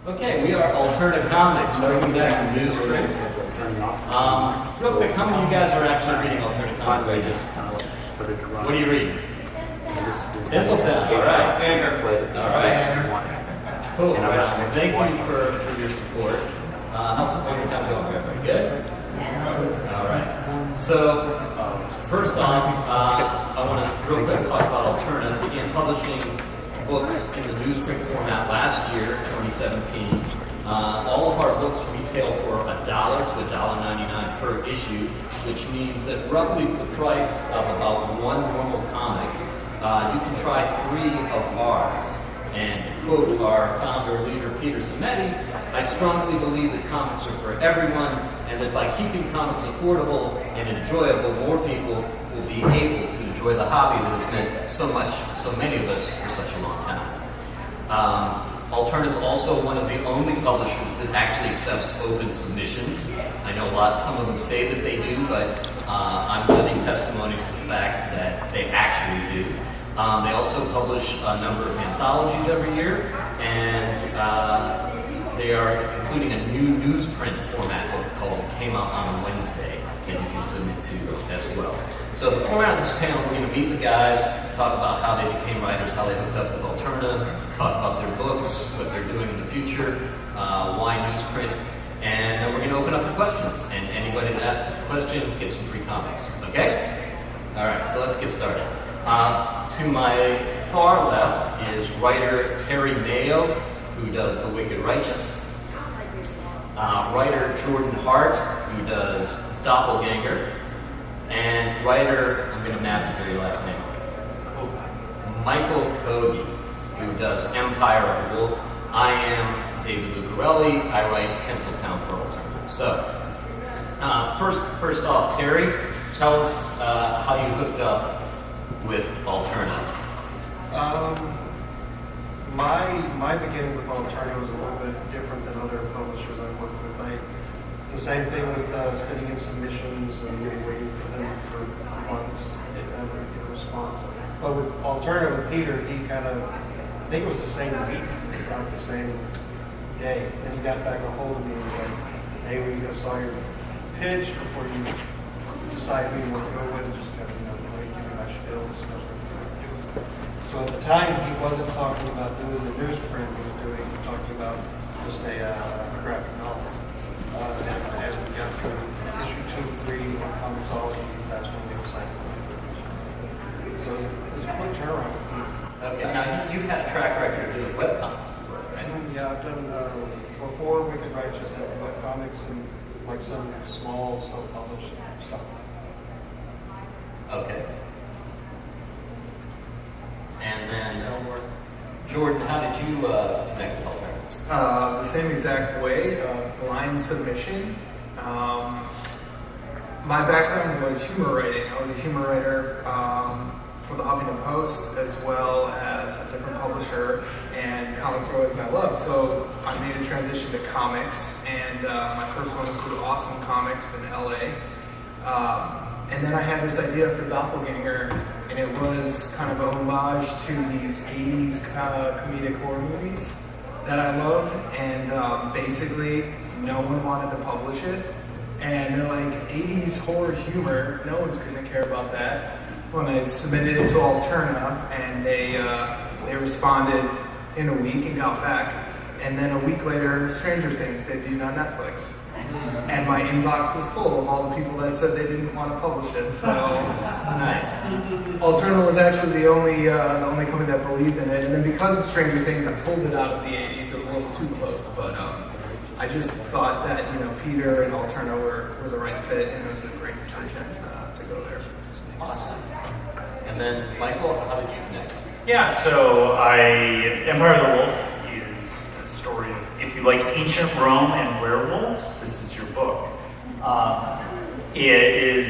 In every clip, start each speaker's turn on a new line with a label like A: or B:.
A: Okay, we are Alterna Comics. Welcome back to Newsprint. Real quick, how many of you guys are actually reading Alterna Comics right now? What are you reading? Tinseltown. All right. All right. Cool. Right. Thank you for your support. How's the Wondercon going? Everybody good? All right. So, first off, I want to real quick talk about Alterna. They began publishing books in the newsprint format last year, 2017. All of our books retail for $1 to $1.99 per issue, which means that roughly for the price of about one normal comic, you can try 3 of ours. And to quote our founder, leader, Peter Simetti, I strongly believe that comics are for everyone, and that by keeping comics affordable and enjoyable, more people will be able to enjoy the hobby that has meant so much to so many of us for such a long time. Alterna is also one of the only publishers that actually accepts open submissions. I know some of them say that they do, but I'm living testimony to the fact that they actually do. They also publish a number of anthologies every year, and they are including a new newsprint format book called Came Out on a Wednesday that you can submit to as well. So the format of this panel, we're going to meet the guys, talk about how they became writers, how they hooked up with Alterna, talk about their books, what they're doing in the future, why newsprint, and then we're going to open up to questions. And anybody that asks a question gets some free comics. Okay? All right, so let's get started. To my far left is writer Terry Mayo, who does The Wicked Righteous. Writer Jordan Hart, who does Doppelgänger. And writer, I'm going to massacre your last name, Michael Kogge, who does Empire of the Wolf. I am David Lucarelli. I write Tinseltown for Alterna. So, first off, Terry, tell us how you hooked up with Alterna.
B: My beginning with Alterna was a little bit different than other publishers I've worked with. The same thing with sitting in submissions and waiting for them for months and never get a response. But with Alterna, with Peter, he kind of, I think it was the same week, about the same day. And he got back a hold of me and was like, hey, we just saw your pitch before you decide who you want to go with, just kind of, give me my spiel. So at the time, he wasn't talking about doing the newsprint, he was talking about just a graphic novel. As we got through issue 2, 3 on Comicsology, that's when we decided to do it. So it was a quick turnaround.
A: Okay, now you've had a track record of doing webcomics before, right?
B: Yeah, I've done before Wicked Righteous, I had webcomics and like some small self-published stuff.
A: Okay. And then, Jordan, how did you connect with Alterna?
C: The same exact way, blind submission. My background was humor writing. I was a humor writer for the Huffington Post as well as a different publisher, and comics were always my love. So I made a transition to comics, and my first one was through Awesome Comics in LA. And then I had this idea for Doppelgänger, and it was kind of a homage to these 80s comedic horror movies that I loved, and basically no one wanted to publish it. And they're like, 80s horror humor, no one's going to care about that. When I submitted it to Alterna, and they responded in a week and got back. And then a week later, Stranger Things debuted on Netflix. And my inbox was full of all the people that said they didn't want to publish it. So
A: Nice.
C: Alterna was actually the only company that believed in it. And then because of Stranger Things, I pulled it out of the 80s. It was a little too close, but I just thought that Peter and Alterna were the right fit, and it was a great decision to go there.
A: Awesome. And then, Michael, how did you connect?
D: Yeah, so Empire of the Wolf is a story of, if you like ancient Rome and werewolves, this is your book. It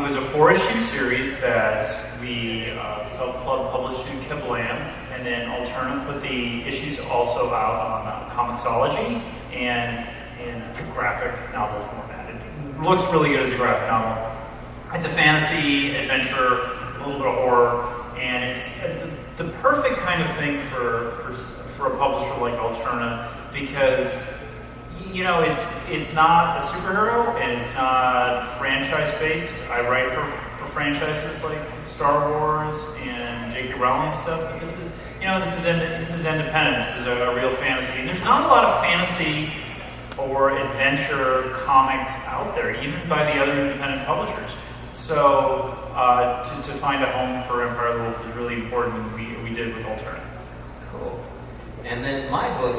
D: was a 4-issue series that we self-club published in Kiblam, and then Alterna put the issues also out on Comicsology and in graphic novel format. It looks really good as a graphic novel. It's a fantasy, adventure, a little bit of horror, and it's the perfect kind of thing for for a publisher like Alterna, because it's not a superhero and it's not franchise based. I write for franchises like Star Wars and J.K. Rowling stuff, but this is independent. This is a real fantasy. And there's not a lot of fantasy or adventure comics out there, even by the other independent publishers. So to find a home for Empire of the Wolf is really important. We did with Alterna.
A: Cool. And then my book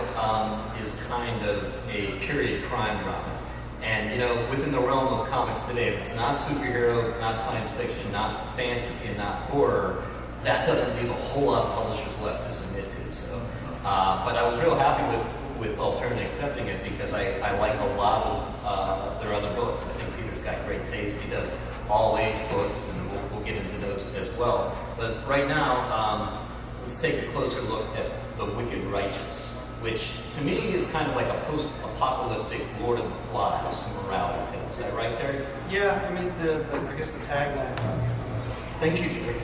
A: is kind of a period crime drama. And within the realm of comics today, if it's not superhero, it's not science fiction, not fantasy, and not horror, that doesn't leave a whole lot of publishers left to submit to. So, but I was real happy with Alterna accepting it, because I like a lot of their other books. I think Peter's got great taste. He does all age books, and we'll get into those as well. But right now, let's take a closer look at The Wicked Righteous, which to me is kind of like a post-apocalyptic Lord of the Flies morality tale. Is that right, Terry?
B: Yeah, I mean, I guess the tagline. Thank you, Jerry.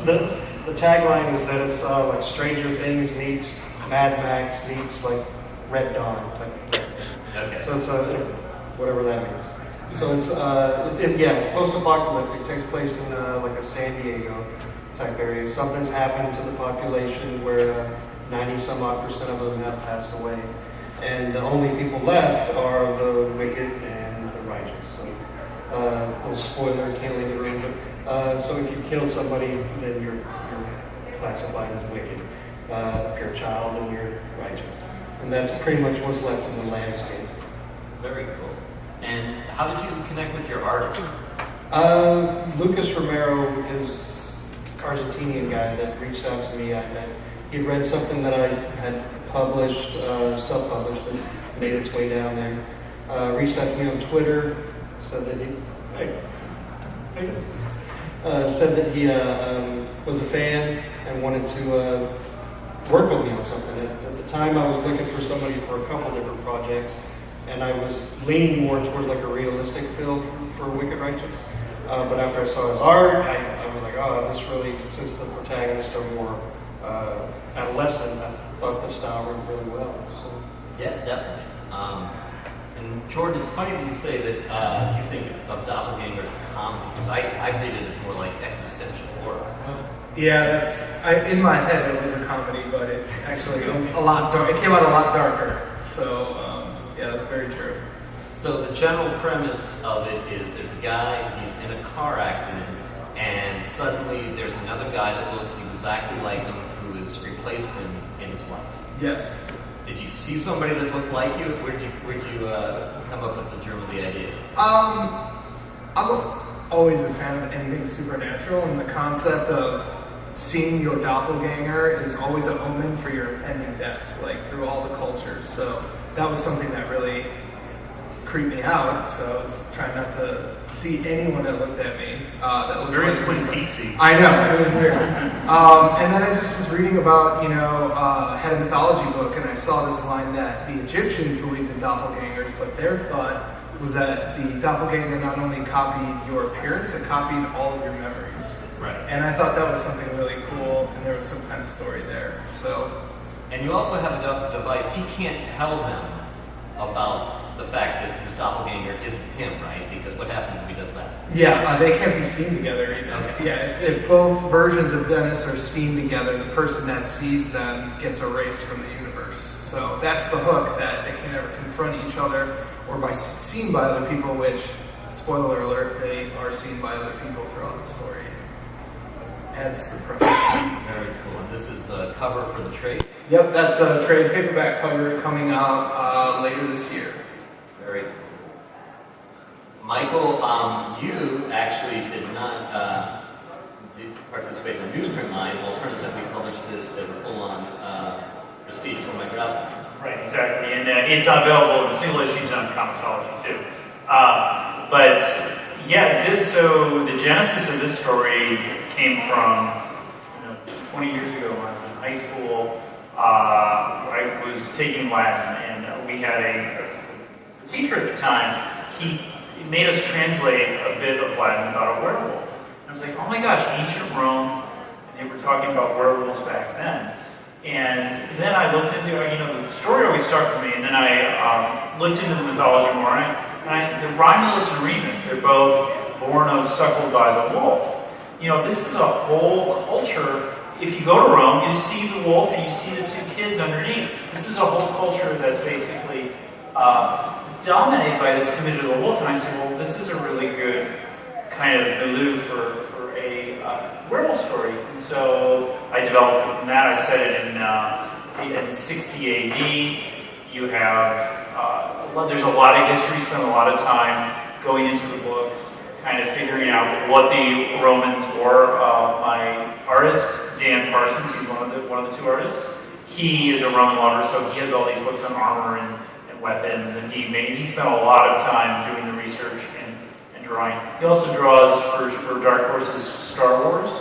B: The tagline is that it's like Stranger Things meets Mad Max meets like Red Dawn type of thing.
A: Okay.
B: So it's whatever that means. So it's it's post-apocalyptic. It takes place in like a San Diego type area. Something's happened to the population where 90-some-odd% of them have passed away, and the only people left are the wicked and the righteous. So, little spoiler, can't leave the room. But so if you killed somebody, then you're classified as wicked. If you're a child, then you're righteous, and that's pretty much what's left in the landscape.
A: Very cool. And how did you connect with your artist?
B: Lucas Romero is an Argentinian guy that reached out to me. He'd read something that I had published, self-published, that made its way down there. Reached out to me on Twitter, said that he was a fan and wanted to work with me on something. At the time, I was looking for somebody for a couple different projects, and I was leaning more towards like a realistic feel for Wicked Righteous. But after I saw his art, I was like, oh, this really, since the protagonists are more adolescent, I thought the style worked really well. So.
A: Yeah, definitely. And Jordan, it's funny that you say that you think of Doppelgänger as a comedy, because I read it as more like existential horror.
C: Yeah, in my head it was a comedy, but it's actually a lot dark. It came out a lot darker. So yeah, that's very true.
A: So the general premise of it is there's a guy, he's in a car accident, and suddenly there's another guy that looks exactly like him who has replaced him in his life.
C: Yes.
A: Did you see somebody that looked like you? Where'd you come up with the germ of the idea?
C: I'm always a fan of anything supernatural, and the concept of seeing your doppelganger is always an omen for your impending death, like through all the cultures. So that was something that really creeped me out. So I was trying not to see anyone that looked at me. That was
D: Very Twin Peaksy.
C: I know, it was weird. And then I just was reading about, I had a mythology book, and I saw this line that the Egyptians believed in doppelgangers, but their thought was that the doppelganger not only copied your appearance, it copied all of your memories.
A: Right.
C: And I thought that was something really cool, and there was some kind of story there. So.
A: And you also have a device. He can't tell them about the fact that his doppelganger isn't him, right? Because what happens if he does that?
C: Yeah, they can't be seen together either.
A: Okay.
C: Yeah, if both versions of Dennis are seen together, the person that sees them gets erased from the universe. So that's the hook, that they can never confront each other or seen by other people, which, spoiler alert, they are seen by other people throughout the story. Adds to the premise.
A: Very cool. And this is the cover for the trade?
C: Yep, that's a trade paperback cover coming out later this year.
A: Very cool. Michael, you actually did not participate in the newsprint line. Alternatively, we published this as a full-on prestige for my graphic.
D: Right, exactly. And it's available in single issues on Comixology too. But yeah, so the genesis of this story came from 20 years ago when I was in high school. I was taking Latin, and we had a teacher at the time. He made us translate a bit of Latin about a werewolf. And I was like, oh my gosh, ancient Rome, and they were talking about werewolves back then. And then I looked into, the story always stuck with me, and then I looked into the mythology more. The Romulus and Remus, they're both born of suckled by the wolf. This is a whole culture. If you go to Rome, you see the wolf and you see the two kids underneath. This is a whole culture that's basically dominated by this image of the wolf. And I said, well, this is a really good kind of milieu for a werewolf story. And so I developed it from that. I set it in 60 AD. You have, there's a lot of history, spent a lot of time going into the books, kind of figuring out what the Romans were. My artist, Dan Parsons, he's one of the two artists. He is a Roman lover, so he has all these books on armor and weapons, and he spent a lot of time doing the research and drawing. He also draws for Dark Horse's Star Wars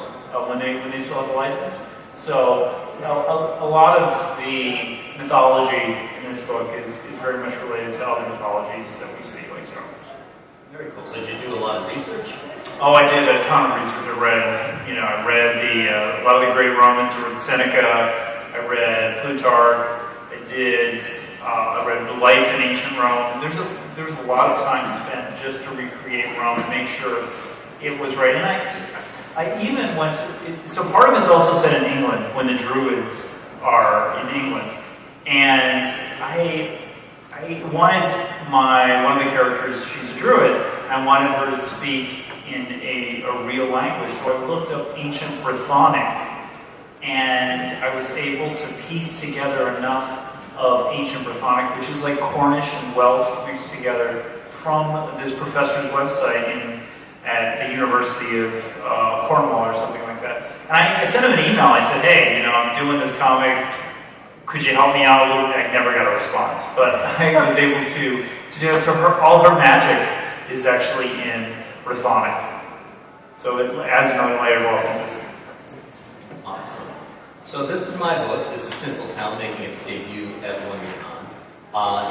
D: when they still have the license. So a lot of the mythology in this book is very much related to other mythologies that we see, like Star Wars.
A: Very cool. So did you do a lot of research?
D: Oh, I did a ton of research. I read a lot of the great Romans. I read Seneca. I read Plutarch. I read the life in ancient Rome. There was a lot of time spent just to recreate Rome and make sure it was right. And I even went to, so part of it's also set in England when the Druids are in England. And I wanted one of the characters, she's a Druid, I wanted her to speak in a real language. So I looked up ancient Brythonic, and I was able to piece together enough of ancient Brythonic, which is like Cornish and Welsh mixed together, from this professor's website at the University of Cornwall or something like that. And I sent him an email. I said, hey, I'm doing this comic. Could you help me out a little bit? I never got a response, but I was able to do it. So all her magic is actually in Brythonic. So it adds another layer of authenticity.
A: Awesome. So this is my book. This is Tinseltown, making its debut at Wondercon.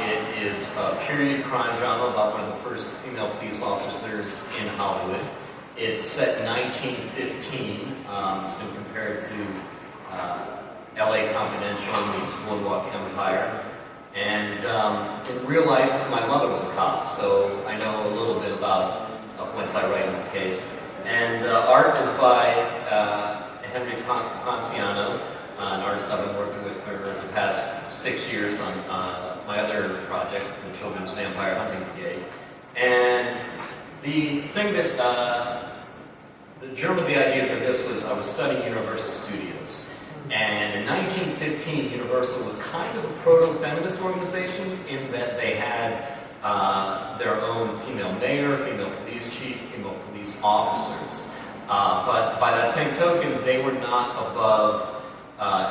A: It is a period crime drama about one of the first female police officers in Hollywood. It's set in 1915. It's been compared to LA Confidential meets Boardwalk Empire. And in real life, my mother was a cop, so I know a little bit about whence I write in this case. And art is by Henry Ponciano, an artist I've been working with for the past 6 years on my other project, the Children's Vampire Hunting Brigade. And the thing that, the germ of the idea for this was I was studying Universal Studios. And in 1915, Universal was kind of a proto-feminist organization in that they had their own female mayor, female police chief, female police officers. But by that same token, they were not above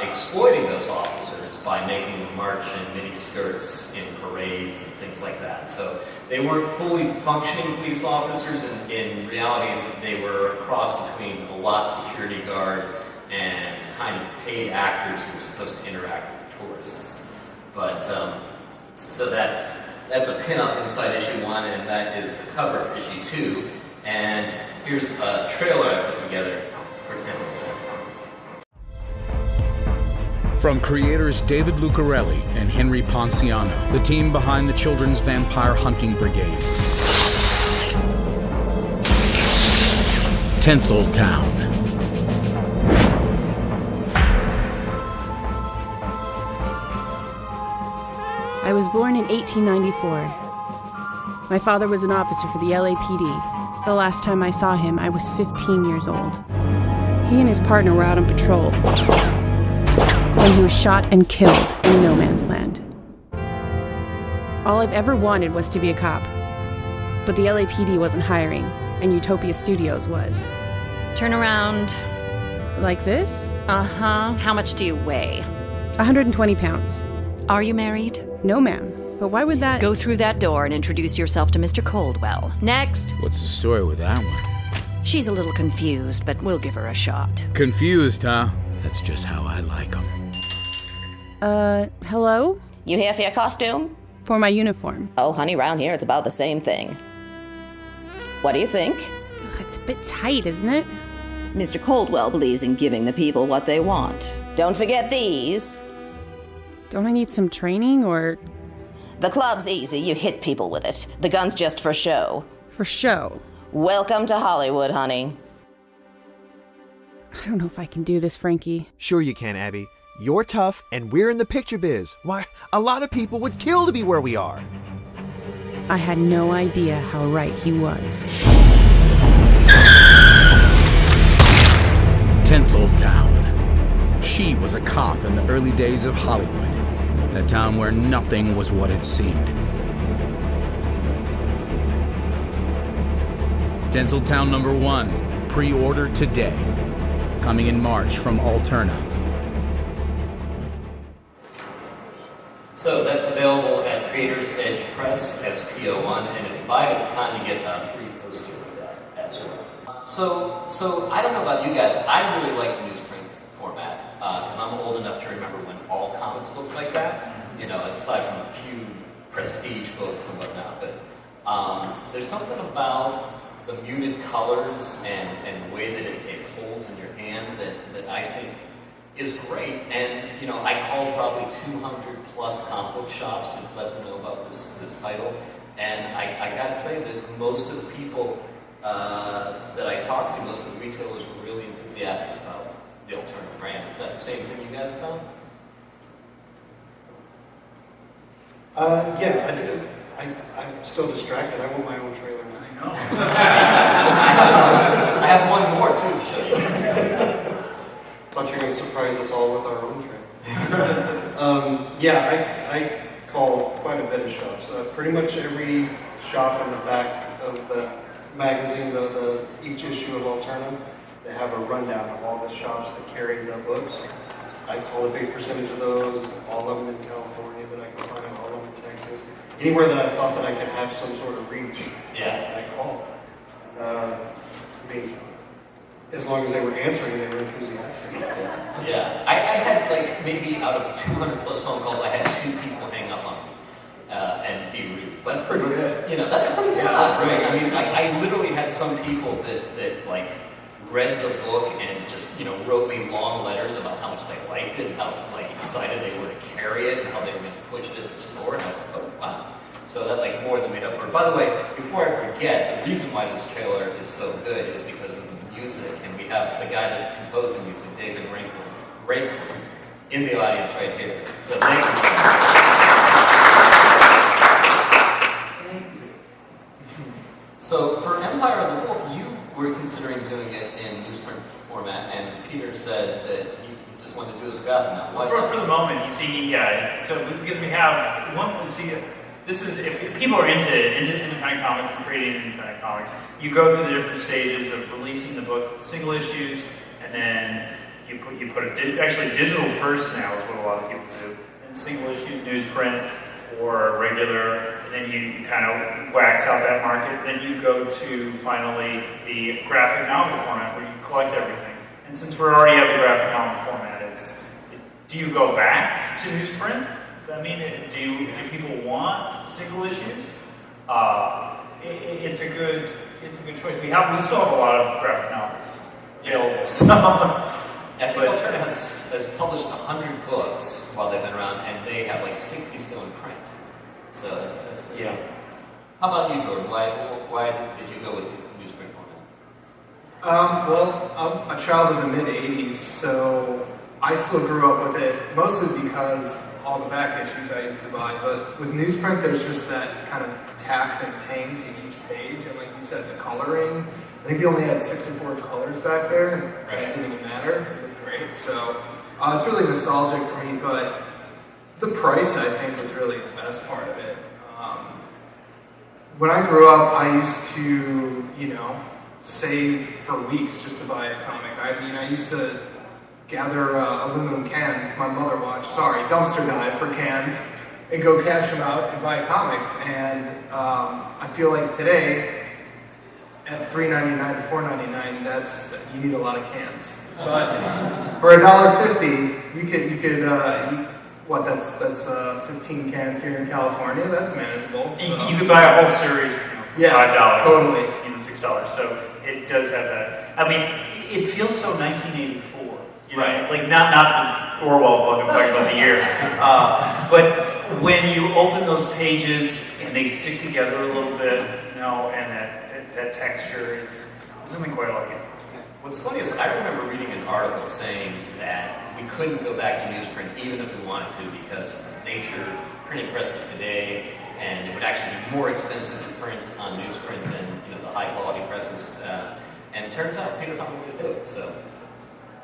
A: exploiting those officers by making them march in mini skirts in parades and things like that. So they weren't fully functioning police officers. In reality, they were a cross between a lot security guard and kind of paid actors who were supposed to interact with the tourists. But so that's a pinup inside issue 1, and that is the cover for issue 2. And here's a trailer I put together for Tinseltown.
E: From creators David Lucarelli and Henry Ponciano, the team behind the Children's Vampire Hunting Brigade. Tinseltown.
F: I was born in 1894. My father was an officer for the LAPD. The last time I saw him, I was 15 years old. He and his partner were out on patrol when he was shot and killed in no man's land. All I've ever wanted was to be a cop, but the LAPD wasn't hiring, and Utopia Studios was.
G: Turn around.
F: Like this?
G: Uh-huh. How much do you weigh?
F: 120 pounds.
G: Are you married?
F: No, ma'am. But why would that...
G: Go through that door and introduce yourself to Mr. Coldwell. Next.
E: What's the story with that one?
G: She's a little confused, but we'll give her a shot.
E: Confused, huh? That's just how I like them.
F: Hello?
H: You here for your costume?
F: For my uniform.
H: Oh, honey, round here it's about the same thing. What do you think?
F: It's a bit tight, isn't it?
H: Mr. Coldwell believes in giving the people what they want. Don't forget these.
F: Don't I need some training or...
H: The club's easy. You hit people with it. The gun's just for show.
F: For show?
H: Welcome to Hollywood, honey.
F: I don't know if I can do this, Frankie.
I: Sure you can, Abby. You're tough, and we're in the picture biz. Why, a lot of people would kill to be where we are.
F: I had no idea how right he was.
E: Tinseltown. She was a cop in the early days of Hollywood, in a town where nothing was what it seemed. Tinseltown #1, pre-order today. Coming in March from Alterna.
A: So that's available at Creators Edge Press, SPO1, and if you buy it at the time, you get a free poster with that as well. So I don't know about you guys, I really like the newsprint format, because I'm old enough to remember when all comics looked like that, you know, aside from a few prestige books and whatnot, but there's something about the muted colors and the way that it holds in your hand that I think is great. And, you know, I called probably 200 plus comic book shops to let them know about this title. And I gotta say that most of the people that I talked to, most of the retailers were really enthusiastic about the Alterna brand. Is that the same thing you guys have found?
B: Yeah, I did. I'm still distracted. I want my own trailer now.
A: I know. I have one more too to show you.
B: Thought you were going to surprise us all with our own trailer. Yeah, I call quite a bit of shops. Pretty much every shop in the back of the magazine, each issue of Alterna, they have a rundown of all the shops that carry the books. I call a big percentage of those, all of them in California that I can find, all of them in Texas. Anywhere that I thought that I could have some sort of reach, I call. I mean, as long as they were answering, they were enthusiastic.
A: Yeah, I had like maybe out of 200 plus phone calls, I had 2 people hang up on me and be rude. But
C: That's pretty good.
A: You know, that's pretty good.
C: Yeah, that's
A: right?
C: great.
A: I mean, I literally had some people that like read the book and just, you know, wrote me long letters about how much they liked it and how like excited they were to carry it and how they were going to push it at the store. And I was like, oh wow. So that like more than made up for it. By the way, before I forget, the reason why this trailer is so good is because of the music, and we have the guy that composed the music, David Rankle, in the audience right here. So thank you. Thank you. So for Empire of the Wolf, you were considering doing it in newsprint format, and Peter said that he just wanted to do his graphic novel.
D: For the moment, you see, so because we have one, see. This is, if people are into independent comics and creating independent comics, you go through the different stages of releasing the book, single issues, and then you put actually digital first now is what a lot of people do. And single issues, newsprint, or regular, and then you kind of wax out that market. Then you go to finally the graphic novel format where you collect everything. And since we already have the graphic novel format, do you go back to newsprint? I mean, do people want single issues? It's a good choice. We still have a lot of graphic novels available. So,
A: I think Alterna has published 100 books while they've been around, and they have like 60 still in print. So that's
D: yeah.
A: How about you, Jordan? Why did you go with newsprint format?
C: Well, I'm a child of the mid '80s, so I still grew up with it mostly because all the back issues I used to buy, but with newsprint there's just that kind of tact and tang to each page, and like you said, the coloring, I think they only had 64 colors back there, and it didn't even matter, it looked great, so it's really nostalgic for me, but the price I think was really the best part of it. When I grew up, I used to, you know, save for weeks just to buy a comic. I mean, I used to gather aluminum cans, my mother watched, dumpster dive for cans, and go cash them out and buy comics. And I feel like today, at $3.99 to $4.99, you need a lot of cans. But for $1.50, you could that's 15 cans here in California. That's manageable. So.
D: You could buy a whole series for $5.
C: Totally.
D: Even $6. So it does have that. I mean, it feels so 1984. Right, like not Orwell book, I'm talking about the year. But when you open those pages and they stick together a little bit, and that texture is something quite like it.
A: What's funny is I remember reading an article saying that we couldn't go back to newsprint even if we wanted to because nature printing presses today, and it would actually be more expensive to print on newsprint than the high quality presses. And it turns out Peter found a way to do it. So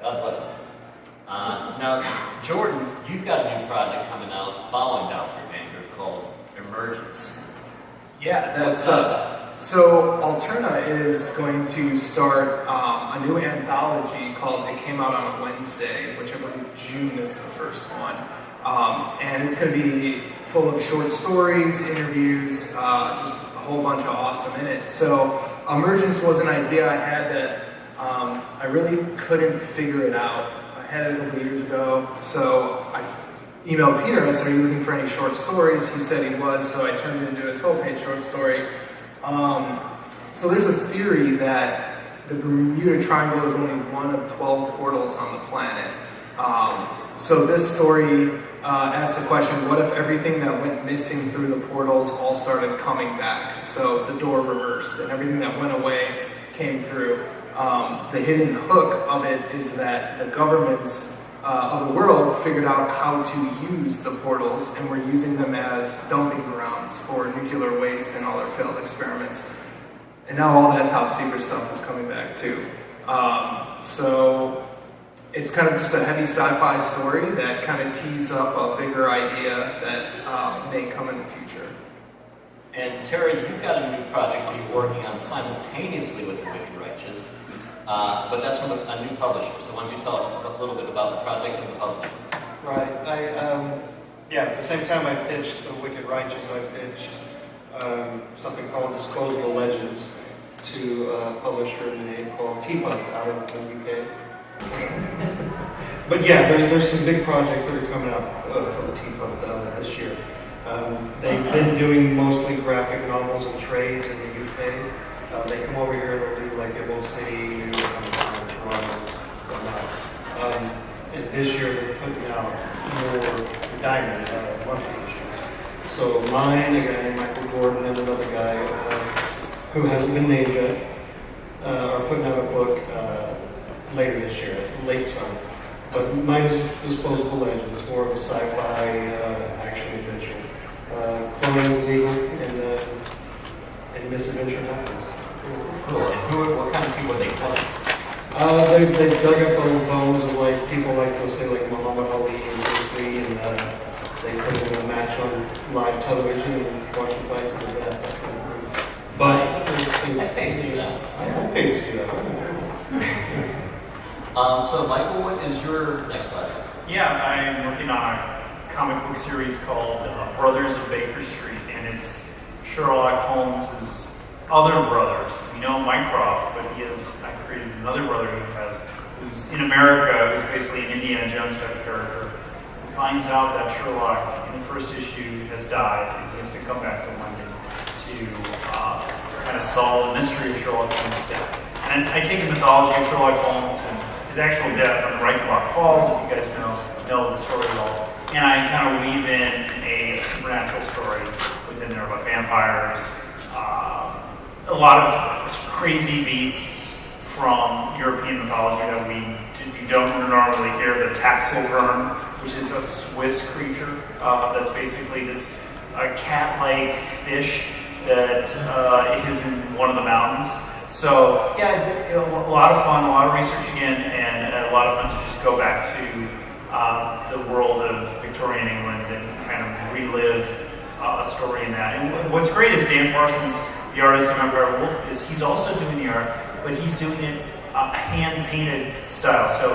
A: God bless him. Now, Jordan, you've got a new project coming out following Doppelgänger called Emergence.
C: Yeah, that's
A: What's up?
C: So Alterna is going to start a new anthology called It Came Out on a Wednesday, which I believe June is the first one. And it's going to be full of short stories, interviews, just a whole bunch of awesome in it. So Emergence was an idea I had that I really couldn't figure it out. I had it a couple years ago, so I emailed Peter and I said, "Are you looking for any short stories?" He said he was, so I turned it into a 12-page short story. So there's a theory that the Bermuda Triangle is only one of 12 portals on the planet. So this story asks the question, what if everything that went missing through the portals all started coming back? So the door reversed and everything that went away came through. The hidden hook of it is that the governments of the world figured out how to use the portals and were using them as dumping grounds for nuclear waste and all their failed experiments. And now all that top secret stuff is coming back too. So it's kind of just a heavy sci-fi story that kind of tees up a bigger idea that may come in the future.
A: And Terry, you've got a new project you're working on simultaneously with The Wicked Righteous, but that's from a new publisher. So why don't you tell a little bit about the project and the publisher?
B: Right. At the same time I pitched The Wicked Righteous, I pitched something called Disposable Legends to a publisher named called Teapot out of the UK. But yeah, there's some big projects that are coming up for the Teapot this year. They've been doing mostly graphic novels and trades in the UK. They come over here, they'll do like Emerald City, New York, Toronto, whatnot. And this year they're putting out more Diamond monthly issues. So mine, a guy named Michael Gordon, and another guy who hasn't been named yet, are putting out a book later this year, late summer. But mine is Disposable Legends. It's more of a sci-fi action adventure. Cloning is legal, and misadventure happens.
A: Cool. And what kind of people are they telling?
B: They dug up old bones of like people like, let's say, like Muhammad Ali and Bruce Lee, and they put them in a match on live television and watch them fight to the death. That kind of thing. But
A: I paid to see that.
B: I paid to see that.
A: So Michael, what is your next project?
D: Yeah, I'm working on a comic book series called Brothers of Baker Street, and it's Sherlock Holmes's other brothers. We know Mycroft, but I created another brother who's in America, who's basically an Indiana Jones type of character, who finds out that Sherlock in the first issue has died, and he has to come back to London to kind of solve the mystery of Sherlock Holmes' death. And I take the mythology of Sherlock Holmes and his actual death on the Reichenbach Falls, if you guys know the story at all. And I kind of weave in a supernatural story within there about vampires, a lot of crazy beasts from European mythology that you don't normally hear. The taxelworm, which is a Swiss creature that's basically this cat-like fish that is in one of the mountains. So yeah, a lot of fun, a lot of research again, and a lot of fun to just go back to the world of Victorian England and kind of relive a story in that. And what's great is Dan Parsons, the artist of Empire Wolf, is he's also doing the art, but he's doing it hand-painted style. So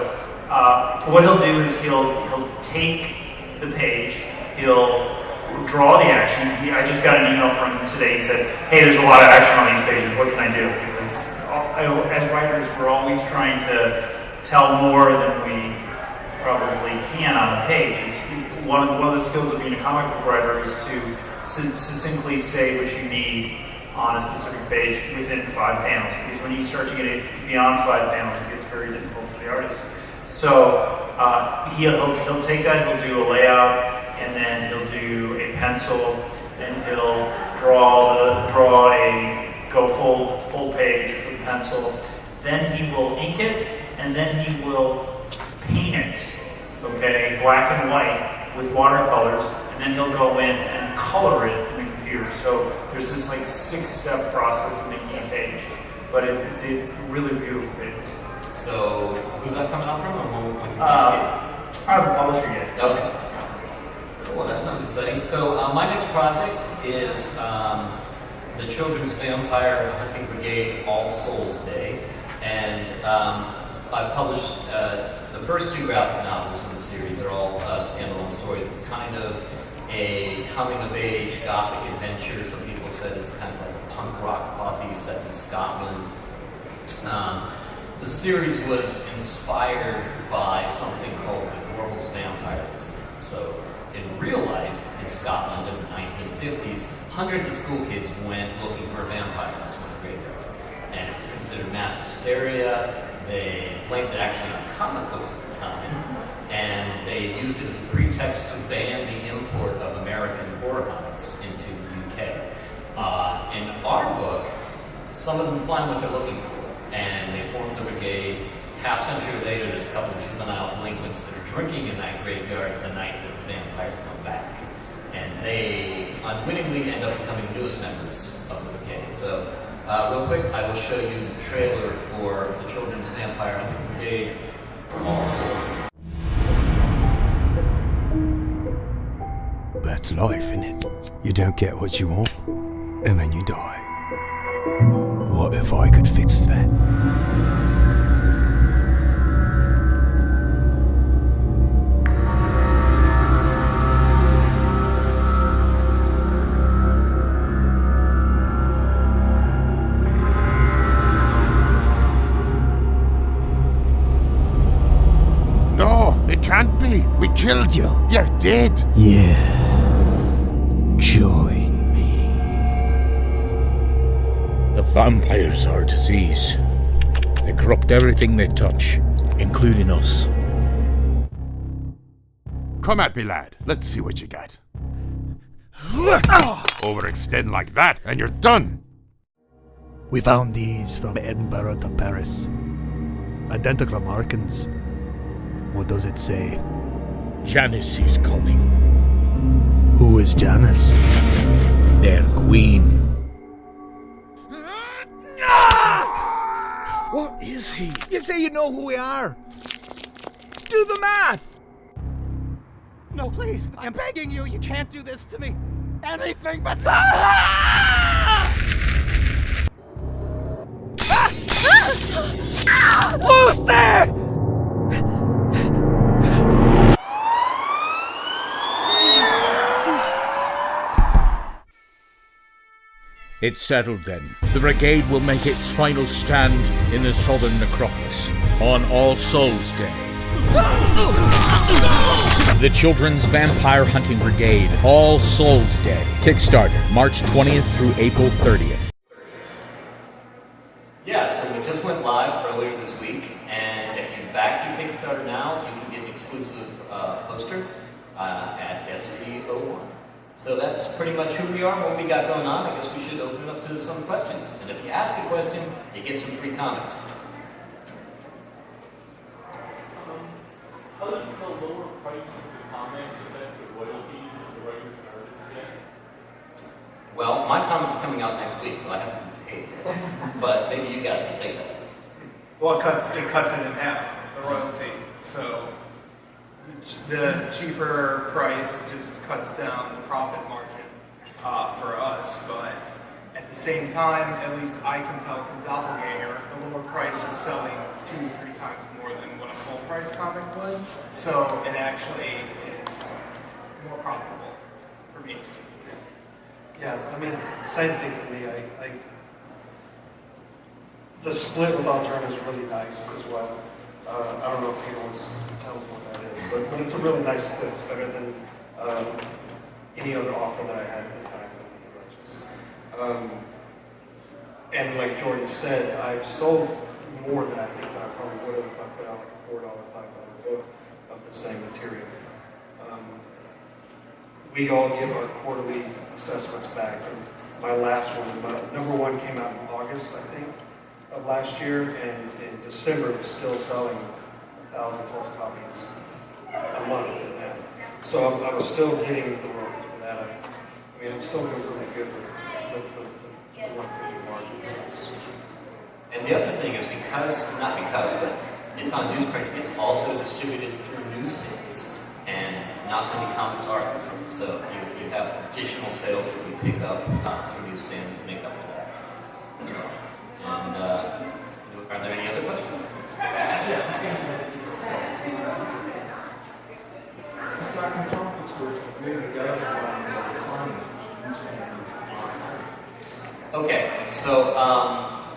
D: what he'll do is he'll take the page, he'll draw the action. I just got an email from him today. He said, "Hey, there's a lot of action on these pages. What can I do?" Because as writers, we're always trying to tell more than we probably can on a page. It's one of the skills of being a comic book writer is to succinctly say what you need on a specific page within 5 panels. Because when you start to get it beyond 5 panels, it gets very difficult for the artist. So he'll take that, he'll do a layout, and then he'll do a pencil, then he'll go full page for the pencil. Then he will ink it, and then he will paint it, okay, black and white with watercolors, and then he'll go in and color it in the computer. So there's this like 6-step process of making a page, but it's really beautiful pages.
A: So who's that coming out from? Or when can we see it?
D: I have a publisher yet.
A: Okay. Well, that sounds exciting. So my next project is the Children's Vampire Hunting Brigade All Souls Day. And I published the first 2 graphic novels in the series. They're all standalone stories. It's kind of a coming-of-age gothic adventure. Some people said it's kind of like a punk rock coffee set in Scotland. The series was inspired by something called the Gorbals Vampire Incident. So in real life, in Scotland in the 1950s, hundreds of school kids went looking for vampires from the graveyard. And it was considered mass hysteria. They blamed it actually on comic books at the time. And they used it as a pretext to ban the import of American horror comics into the UK. In our book, some of them find what they're looking for. And they formed the brigade. Half-century later, there's a couple of juvenile delinquents that are drinking in that graveyard the night that the vampires come back. And they unwittingly end up becoming newest members of the brigade. So, real quick, I will show you the trailer for the Children's Vampire Hunting Brigade.
J: That's life, innit? You don't get what you want, and then you die. What if I could fix that?
K: No, it can't be. We killed you. You're dead.
J: Yes. Join.
L: The vampires are a disease. They corrupt everything they touch, including us.
K: Come at me, lad. Let's see what you got. Overextend like that, and you're done.
J: We found these from Edinburgh to Paris. Identical markings. What does it say?
L: Janice is coming.
J: Who is Janice?
L: Their queen.
J: What is he? You say you know who we are. Do the math!
K: No, please. I'm begging you. You can't do this to me. Anything but...
J: Lucy!
L: It's settled then. The brigade will make its final stand in the southern necropolis on All Souls Day. The Children's Vampire Hunting Brigade All Souls Day. Kickstarter, March 20th through April 30th.
A: Yeah, so we just went live earlier this week, and if you back your Kickstarter now, you can get an exclusive poster at SV01. So that's pretty much who we are and what we got going on. I guess we should open it up to some questions. And if you ask a question, you get some free comments.
M: How does the lower price of the comics affect the royalties that the writers and artists get?
A: Well, my comic's coming out next week, so I haven't paid yet. But maybe you guys can take that.
C: Well, it cuts it in half, the royalty. So the cheaper price just cuts down the profit margin for us. But at the same time, at least I can tell from Doppelgänger, the lower price is selling 2 or 3 times more than what a full price comic would. So it actually is more profitable for me.
B: Yeah, I mean, same thing for me. The split with Alterna is really nice as well. I don't know if Peter wants to tell us what that is, but it's a really nice split. It's better than any other offer that I had at the time. And like Jordan said, I've sold more than I think that I probably would have if I put out like $4, $5 book of the same material. We all give our quarterly assessments back. And my last one, number 1 came out in August, I think, of last year, and in December it was still selling 1,000 plus copies a month. So I was still hitting the road for that. I mean, I'm still doing really good with the 150 margins.
A: And the other thing is but it's on Newsprint, it's also distributed through newsstands, and not many comics are. So you have additional sales that you pick up through newsstands to make up for that. And are there any other questions? Okay, so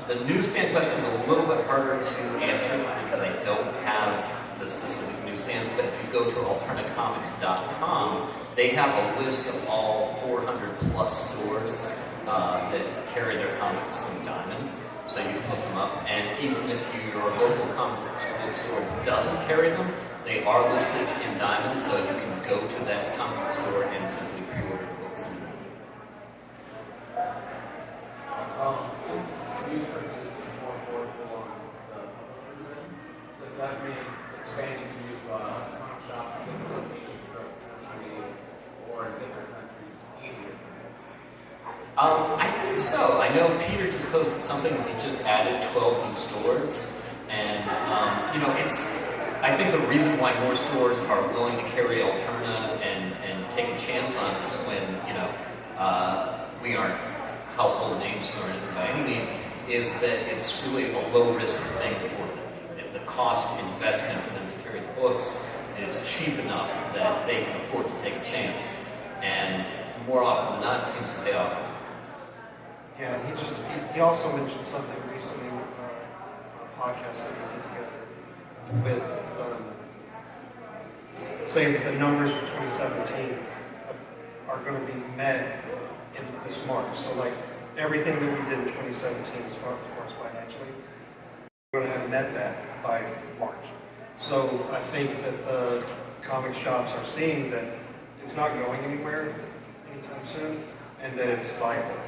A: the newsstand question is a little bit harder to answer because I don't have the specific newsstands, but if you go to alternacomics.com, they have a list of all 400 plus stores that carry their comics in Diamond, so you can look them up. And even if your local comic book store doesn't carry them, they are listed in Diamond, so you can go to that comic book store and simply pre-order the books through them.
C: Since Newsprint is more affordable on the publishers end, does that mean expanding to comic shops in different locations throughout the country or in different countries easier?
A: I think so. I know Peter just posted something that he just added 12 new stores, and I think the reason why more stores are willing to carry Alterna and take a chance on us when we aren't household names or anything by any means is that it's really a low risk thing for them. The cost investment for them to carry the books is cheap enough that they can afford to take a chance, and more often than not, it seems to pay off.
B: Yeah, and he also mentioned something recently on a podcast that we did together with saying that the numbers for 2017 are going to be met in this March. So like everything that we did in 2017 as far as financially, we're going to have met that by March. So I think that the comic shops are seeing that it's not going anywhere anytime soon, and that it's viable.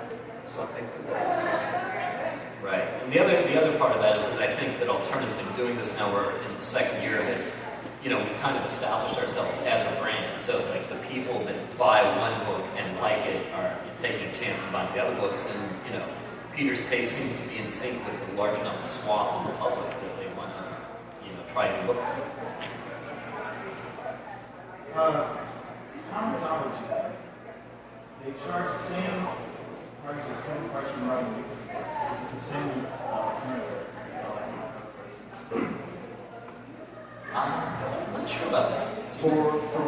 B: So I think that
A: right. And the other part of that is that I think that Alterna's been doing this now. We're in the second year of it. We kind of established ourselves as a brand. So like the people that buy one book and like it are taking a chance of buying the other books, and Peter's taste seems to be in sync with a large enough swath of the public that they want to try new books.
N: Comicsology, they charge the same price as 10 price from writing books. It's the same
A: I'm not sure about that.
B: For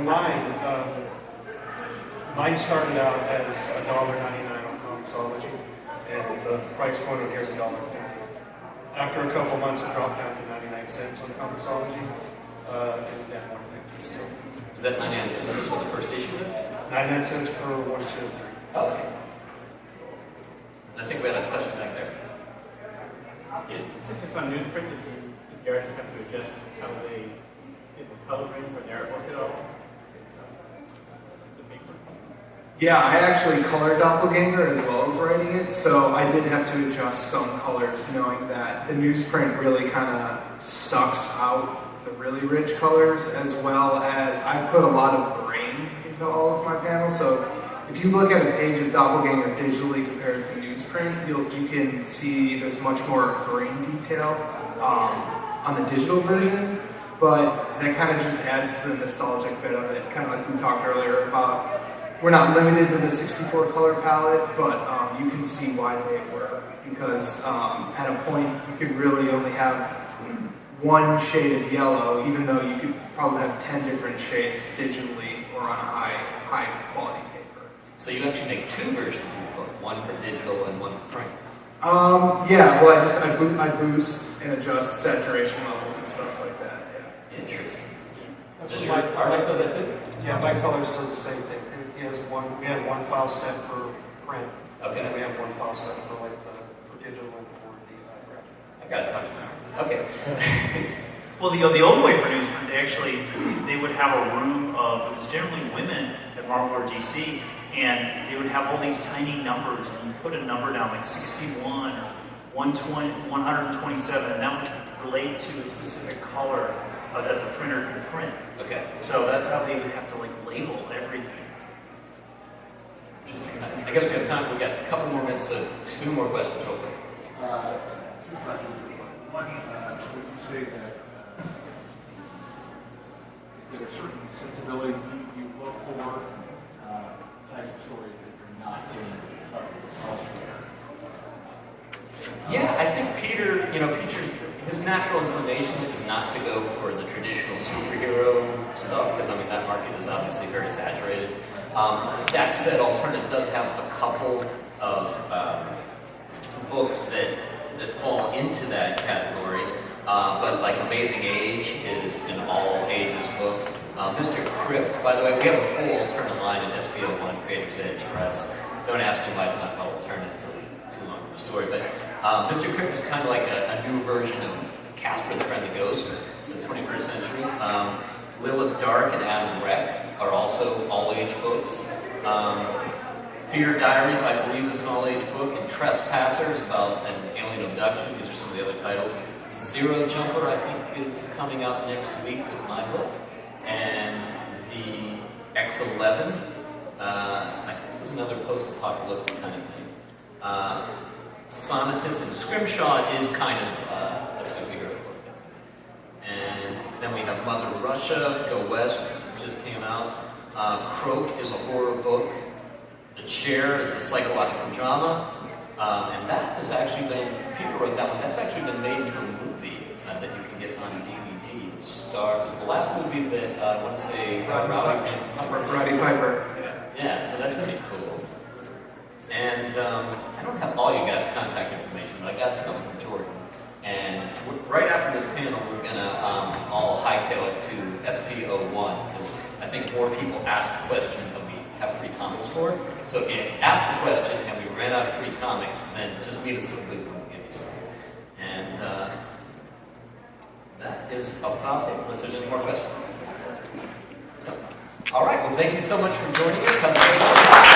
B: mine started out as $1.99 on Comicsology, and the price point on here is $1.50. After a couple months, it dropped down to 99 cents on Comicsology, and then 150 still.
A: Is that 99 cents just for the first issue then?
B: 99 cents for 1, 2, 3.
A: Oh, okay. I think we had a question back there.
M: Yeah, since it's on Newsprint, did the artists have to adjust how they did the coloring for their artwork at all?
C: Yeah, I actually colored Doppelgänger as well as writing it, so I did have to adjust some colors, knowing that the newsprint really kind of sucks out the really rich colors, as well as I put a lot of grain into all of my panels. So if you look at a page of Doppelgänger digitally compared to newsprint, you can see there's much more grain detail on the digital version, but that kind of just adds to the nostalgic bit of it, kind of like we talked earlier about. We're not limited to the 64 color palette, but you can see why they were, because at a point you could really only have one shade of yellow, even though you could probably have 10 different shades digitally or on a high quality paper.
A: So you actually make two versions of the book, one for digital and one for print.
C: Yeah, well, I boost and adjust saturation levels and stuff like that. Yeah.
A: Interesting.
B: That's
A: Does
B: what
A: your artist does that too?
B: Yeah, my colors does the same thing. We have one file set for print.
A: Okay.
B: And we have one file set for digital and for the graphic.
A: I gotta talk to my artist. Okay.
D: Well, the old way for Newsprint, they would have a room of, it was generally women at Marvel or DC, and they would have all these tiny numbers, and you put a number down like 61 or 127, and that would relate to a specific color that the printer could print.
A: Okay.
D: So that's how they would have to like label everything.
A: Interesting. I guess we have time. We've got a couple more minutes, so 2 more questions real quick.
N: 2 questions. One, would you say that is there a certain sensibility you look for types of stories that you're not seeing elsewhere?
A: Yeah, I think Peter, his natural inclination is not to go for the traditional superhero stuff, because, I mean, that market is obviously very saturated. That said, Alterna does have a couple of books that fall into that category, but like Amazing Age is an all-ages book. Mr. Crypt, by the way, we have a full Alterna line in SPO1, Creator's Edge Press. Don't ask me why it's not called Alterna, it's too long of a story, but Mr. Crypt is kind of like a new version of Casper the Friendly Ghost in the 21st century. Lilith Dark and Adam Wreck are also all-age books. Fear Diaries, I believe, is an all-age book, and Trespassers, about an alien abduction. These are some of the other titles. Zero Jumper, I think, is coming out next week with my book. And the X-11, I think, is another post-apocalyptic kind of thing. Sonatus and Scrimshaw is kind of a superhero book. And then we have Mother Russia, Go West, just came out. Croak is a horror book. The Chair is a psychological drama. And that has actually been, Peter wrote that one, that's actually been made into a movie that you can get on DVD. It was the last movie that, I want to say,
C: Roddy Piper.
A: Yeah, so that's pretty cool. And I don't have all you guys' contact information, but I got some from Jordan. And right after this panel, we're going to all hightail it to SPO1, because I think more people ask questions than we have free comics for. So if you ask a question and we ran out of free comics, then just meet us at the booth and we'll give you some. And that is about it, unless there's any more questions. No. All right, well, thank you so much for joining us. Have a great day.